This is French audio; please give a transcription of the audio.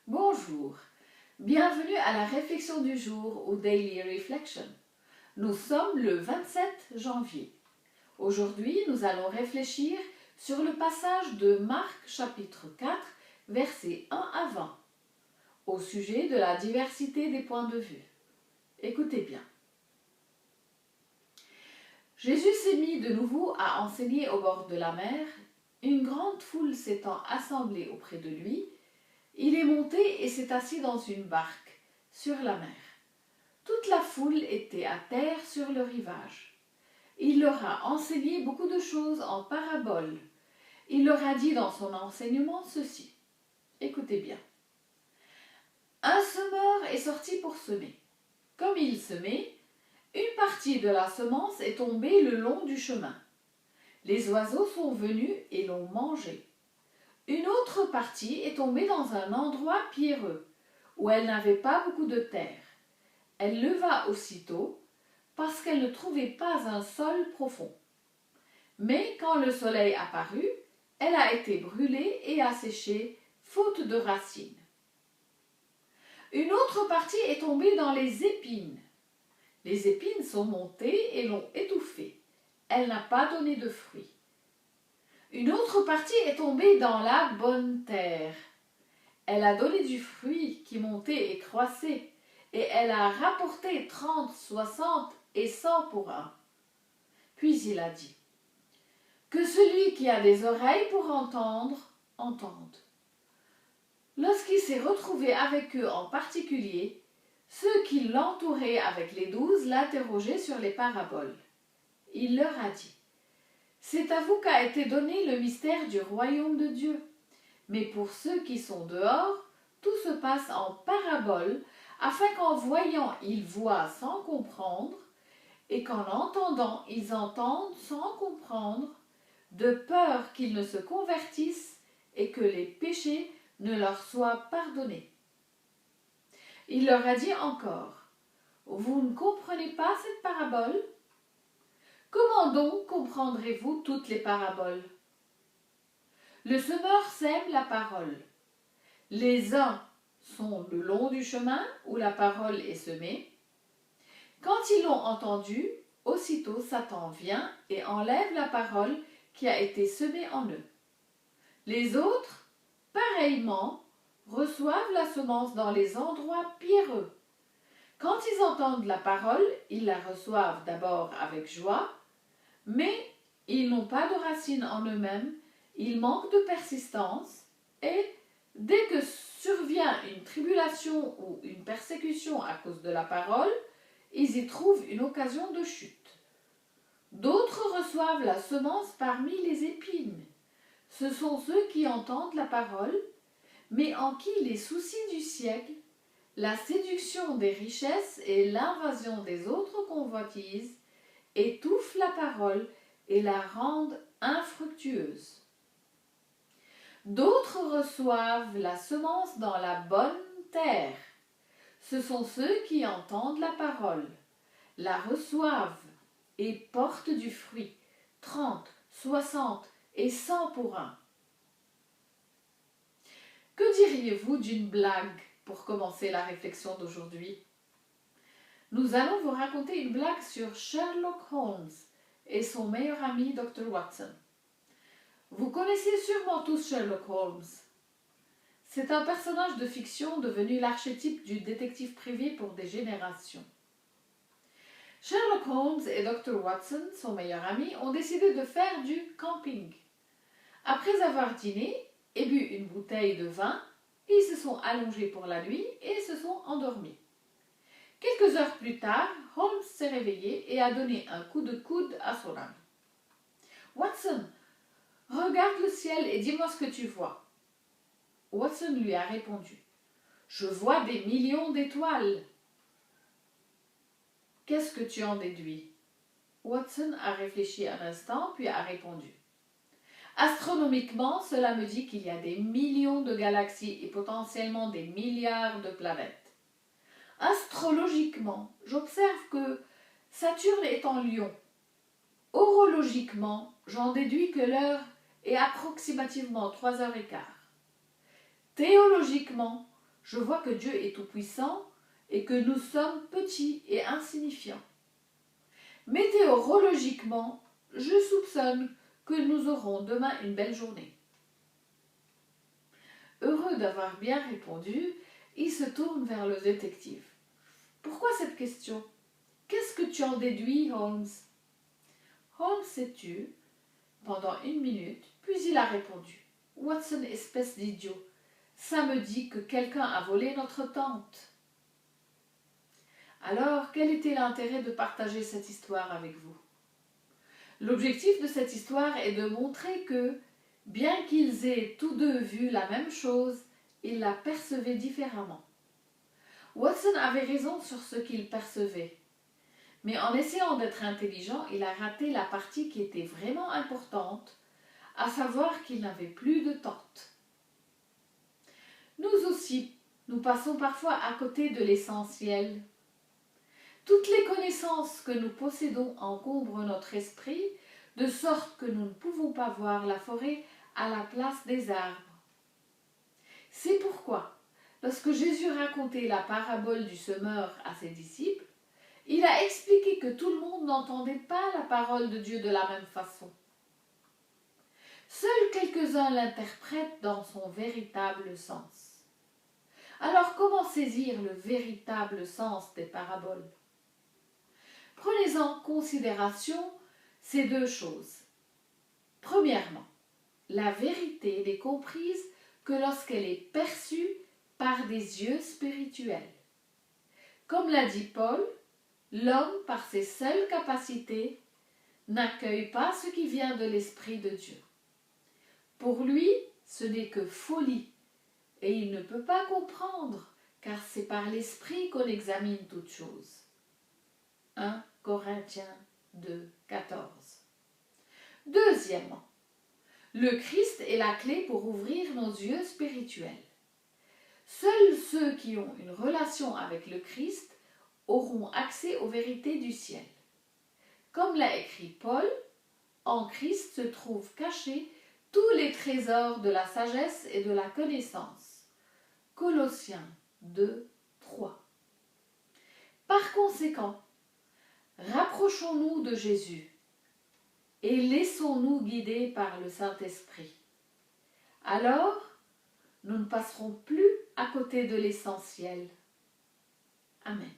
Bonjour, bienvenue à la réflexion du jour ou Daily Reflection. Nous sommes le 27 janvier. Aujourd'hui, nous allons réfléchir sur le passage de Marc chapitre 4, versets 1 à 20, au sujet de la diversité des points de vue. Écoutez bien. Jésus s'est mis de nouveau à enseigner au bord de la mer. Une grande foule s'étant assemblée auprès de lui, il est monté et s'est assis dans une barque, sur la mer. Toute la foule était à terre sur le rivage. Il leur a enseigné beaucoup de choses en paraboles. Il leur a dit dans son enseignement ceci. Écoutez bien. Un semeur est sorti pour semer. Comme il semait, une partie de la semence est tombée le long du chemin. Les oiseaux sont venus et l'ont mangée. Une autre partie est tombée dans un endroit pierreux, où elle n'avait pas beaucoup de terre. Elle leva aussitôt, parce qu'elle ne trouvait pas un sol profond. Mais quand le soleil apparut, elle a été brûlée et asséchée, faute de racines. Une autre partie est tombée dans les épines. Les épines sont montées et l'ont étouffée. Elle n'a pas donné de fruits. Une autre partie est tombée dans la bonne terre. Elle a donné du fruit qui montait et croissait, et elle a rapporté 30, 60 et 100 pour un. Puis il a dit, que celui qui a des oreilles pour entendre, entende. Lorsqu'il s'est retrouvé avec eux en particulier, ceux qui l'entouraient avec les 12 l'interrogeaient sur les paraboles. Il leur a dit, c'est à vous qu'a été donné le mystère du royaume de Dieu. Mais pour ceux qui sont dehors, tout se passe en paraboles, afin qu'en voyant ils voient sans comprendre, et qu'en entendant ils entendent sans comprendre, de peur qu'ils ne se convertissent et que les péchés ne leur soient pardonnés. Il leur a dit encore, vous ne comprenez pas cette parabole ? Comment donc comprendrez-vous toutes les paraboles ? Le semeur sème la parole. Les uns sont le long du chemin où la parole est semée. Quand ils l'ont entendue, aussitôt Satan vient et enlève la parole qui a été semée en eux. Les autres, pareillement, reçoivent la semence dans les endroits pierreux. Quand ils entendent la parole, ils la reçoivent d'abord avec joie, mais ils n'ont pas de racines en eux-mêmes, ils manquent de persistance et, dès que survient une tribulation ou une persécution à cause de la parole, ils y trouvent une occasion de chute. D'autres reçoivent la semence parmi les épines. Ce sont ceux qui entendent la parole, mais en qui les soucis du siècle, la séduction des richesses et l'invasion des autres convoitises étouffent la parole et la rendent infructueuse. D'autres reçoivent la semence dans la bonne terre. Ce sont ceux qui entendent la parole, la reçoivent et portent du fruit, 30, 60 et 100 pour un. Que diriez-vous d'une blague pour commencer la réflexion d'aujourd'hui ? Nous allons vous raconter une blague sur Sherlock Holmes et son meilleur ami Dr. Watson. Vous connaissez sûrement tous Sherlock Holmes. C'est un personnage de fiction devenu l'archétype du détective privé pour des générations. Sherlock Holmes et Dr. Watson, son meilleur ami, ont décidé de faire du camping. Après avoir dîné et bu une bouteille de vin, ils se sont allongés pour la nuit et se sont endormis. Quelques heures plus tard, Holmes s'est réveillé et a donné un coup de coude à son ami. « Watson, regarde le ciel et dis-moi ce que tu vois. » Watson lui a répondu. « Je vois des millions d'étoiles. » « Qu'est-ce que tu en déduis ?» Watson a réfléchi un instant puis a répondu. « Astronomiquement, cela me dit qu'il y a des millions de galaxies et potentiellement des milliards de planètes. Astrologiquement, j'observe que Saturne est en Lion. Horologiquement, j'en déduis que l'heure est approximativement 3h15. Théologiquement, je vois que Dieu est tout-puissant et que nous sommes petits et insignifiants. Météorologiquement, je soupçonne que nous aurons demain une belle journée. Heureux d'avoir bien répondu, il se tourne vers le détective. Pourquoi cette question? Qu'est-ce que tu en déduis, Holmes? Holmes s'est tu pendant 1 minute, puis il a répondu. Watson, espèce d'idiot, ça me dit que quelqu'un a volé notre tente. Alors, quel était l'intérêt de partager cette histoire avec vous? L'objectif de cette histoire est de montrer que, bien qu'ils aient tous deux vu la même chose, ils la percevaient différemment. Watson avait raison sur ce qu'il percevait, mais en essayant d'être intelligent, il a raté la partie qui était vraiment importante, à savoir qu'il n'avait plus de tente. Nous aussi, nous passons parfois à côté de l'essentiel. Toutes les connaissances que nous possédons encombrent notre esprit, de sorte que nous ne pouvons pas voir la forêt à la place des arbres. C'est pourquoi, lorsque Jésus racontait la parabole du semeur à ses disciples, il a expliqué que tout le monde n'entendait pas la parole de Dieu de la même façon. Seuls quelques-uns l'interprètent dans son véritable sens. Alors comment saisir le véritable sens des paraboles? Prenez en considération ces deux choses. Premièrement, la vérité n'est comprise que lorsqu'elle est perçue par des yeux spirituels. Comme l'a dit Paul, l'homme, par ses seules capacités, n'accueille pas ce qui vient de l'Esprit de Dieu. Pour lui, ce n'est que folie, et il ne peut pas comprendre, car c'est par l'Esprit qu'on examine toutes choses. 1 Corinthiens 2, 14. Deuxièmement, le Christ est la clé pour ouvrir nos yeux spirituels. Seuls ceux qui ont une relation avec le Christ auront accès aux vérités du ciel. Comme l'a écrit Paul, en Christ se trouvent cachés tous les trésors de la sagesse et de la connaissance. Colossiens 2, 3. Par conséquent, rapprochons-nous de Jésus et laissons-nous guider par le Saint-Esprit. Alors, nous ne passerons plus à côté de l'essentiel. Amen.